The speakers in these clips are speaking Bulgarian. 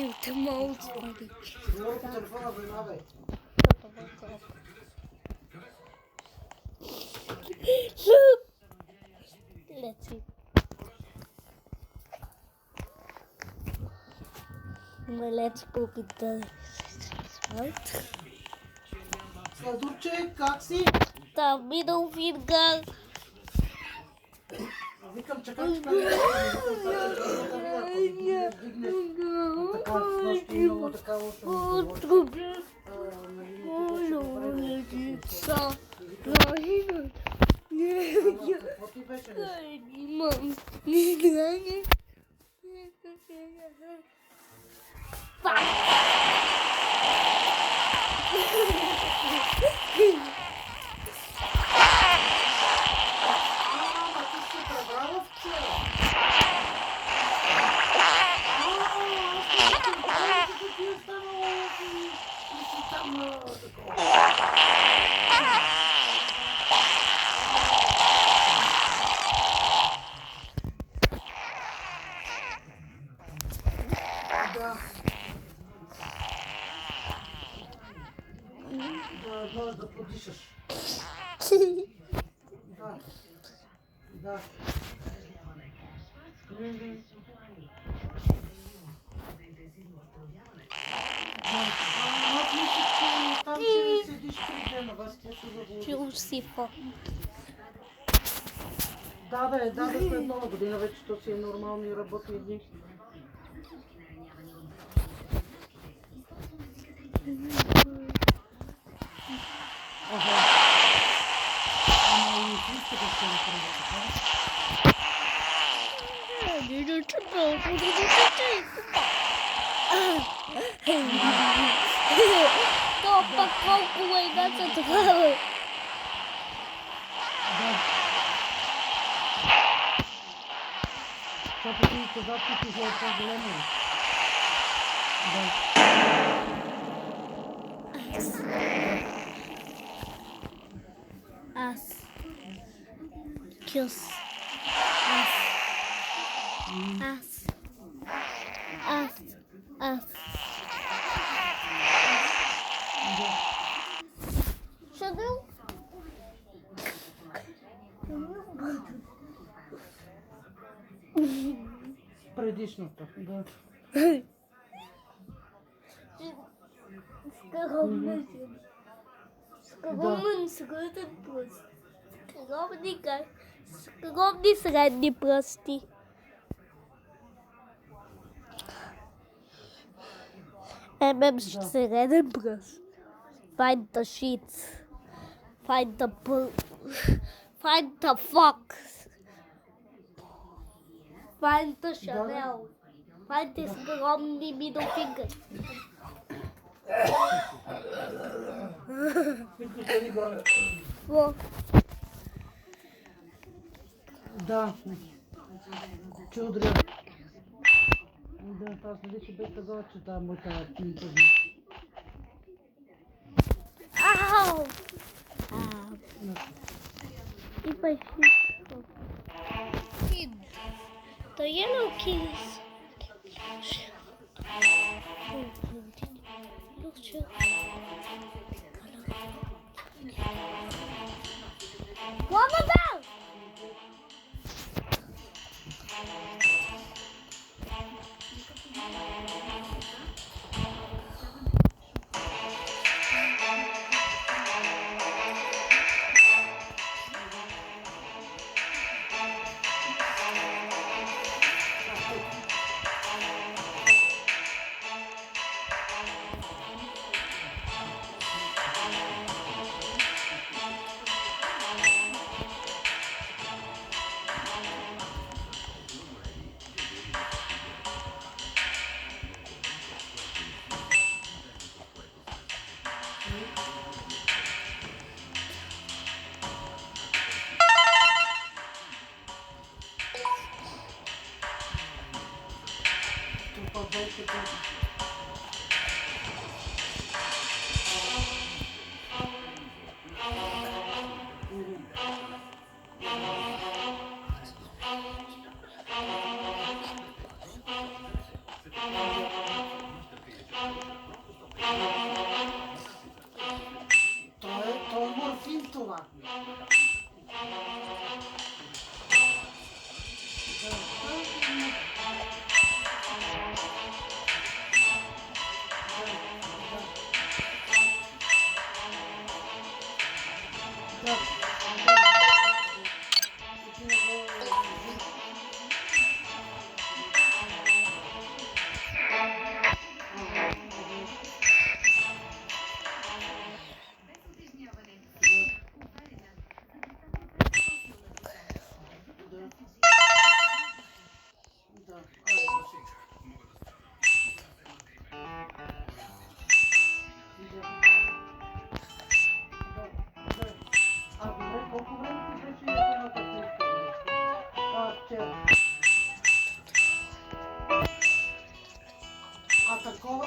Cute mouse buddy. Говори по телефона, внимавай. Let's see. Well, let's go with the right. Сладурче, как си? The middle finger. Викам, чакай, чакай. Така, с нощи имало така лошо. Какво ти беше? Можеш да подишаш. Да. Аз мисля, че там ще седиш 3 дена, вас какво ще заблудиш? Ще усипа. Да, бе, да, след нова година вече то си е нормални работни дни. Ага. Ама и иска да се направи То пък колко войната тогава. Да. Това пък и казах, че ти е по-голема. Да. As. Kiss. As. As. As. Sugar? Предишната, да. Скромни средни пръсти. Среден пръст. Find the sheets. Find the Find the fox. Find the Chanel. Find the скромни middle finger. Да. Чудря. Да, аз нали ще бе казала, че това е моята книга. Ау! If I hit the yellow keys. What about?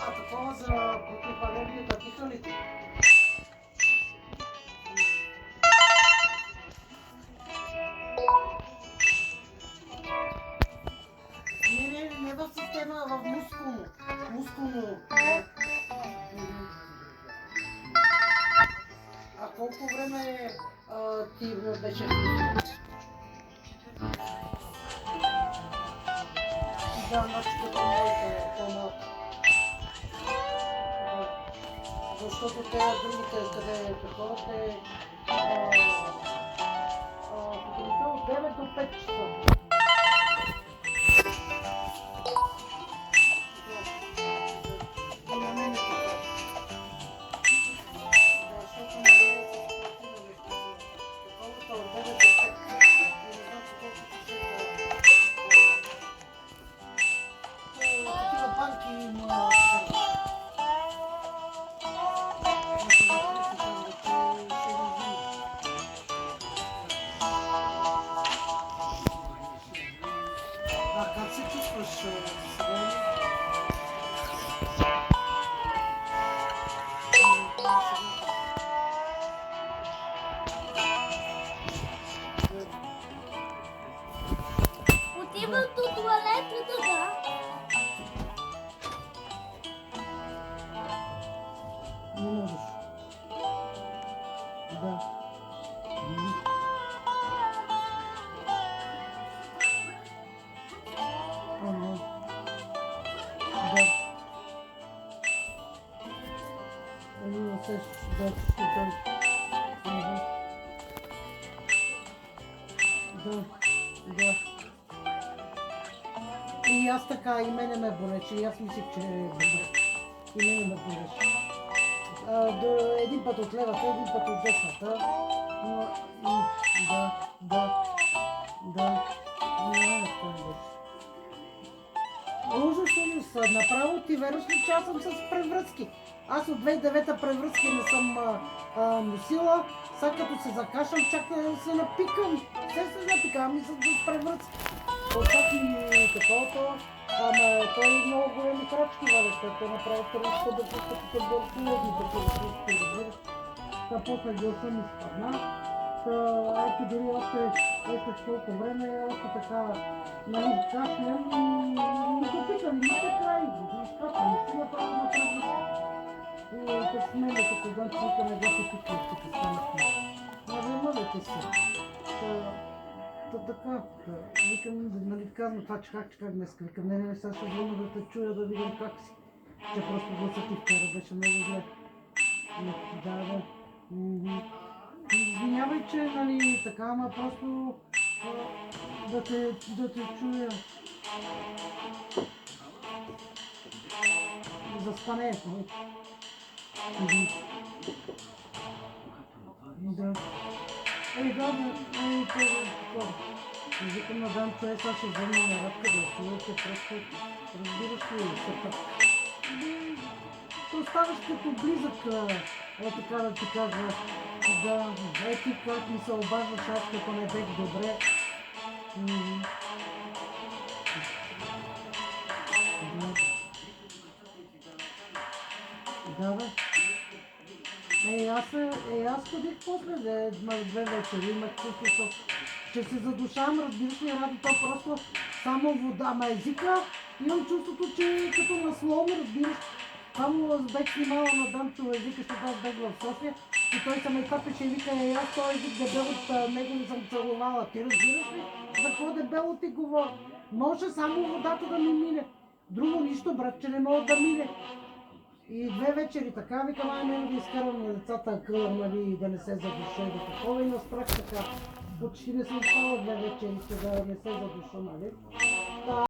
А такова за против алергията, пиха ли ти? Не в система, а в мускулно. Мускулно. А колко време ти беше? Да, значи като моите по-малко. Защото те другите, къде е такова, те от 9 до 5 часа. А как се чувстваш сега? Отивам до туалетата, да. Не можеш. Да. Ага. Да. Не се да. Ага. Да. Да. И аз така, и мене ме болеше, и аз мислих, че е добре. И мене ме болеше. Един път от левата, един път от десната. Но, да. Не беше. Ужас. Направо ти вериш ли, че аз съм с превръзки? Аз от 2009 превръзки не съм носила. Сега като се закашам, чакам да се напикам. Все се напикам и с превръзки. Отак ми таковато. Ама той много големи крачки ваде, той направо тръжка да пуска като бъркулъдни такива. Та после гласа ми спадна. Ето дори още колко време, още така, нали, кашлям и не го питам, не се край, не скапам, не си направо на превръзка. И като сме като дън, че не го се пикам, като станахме. Мъдете се. Така, викам, нали казвам това, че как днес, викам, не, сега ще звънна да те чуя, да видим как си. Че просто гласът ти вчера беше много зле. Да. Извинявай, че, нали, така, ама просто да те чуя. За спането. Да. Това. Викам на дам човек, сега ще взема на ръбка да чуете, просто разбираш ли се пък. То ставаш като близък, така да ти кажа, да, ти как ми се обаждаш, аз като не бех добре. Да, бе. Аз ходих после две вечери, имах чувството, че се задушавам, разбираш ли, ради то просто само вода, ама езика, имам чувството, че като наслон, разбираш, само бех снимала на Дамчо езика, защото аз бех в София и той се ме тапеше и вика, аз този език дебел от него не съм целувала, ти разбираш ли, за какво дебело ти говоря? Може само водата да ми мине, друго нищо, брат, че не мога да мине. И две вечери така, викам, не да изкарам на децата къла, нали, да не се задуша и да такова и настрах така. Почти не съм спала две вечери, че да не се задуша, нали.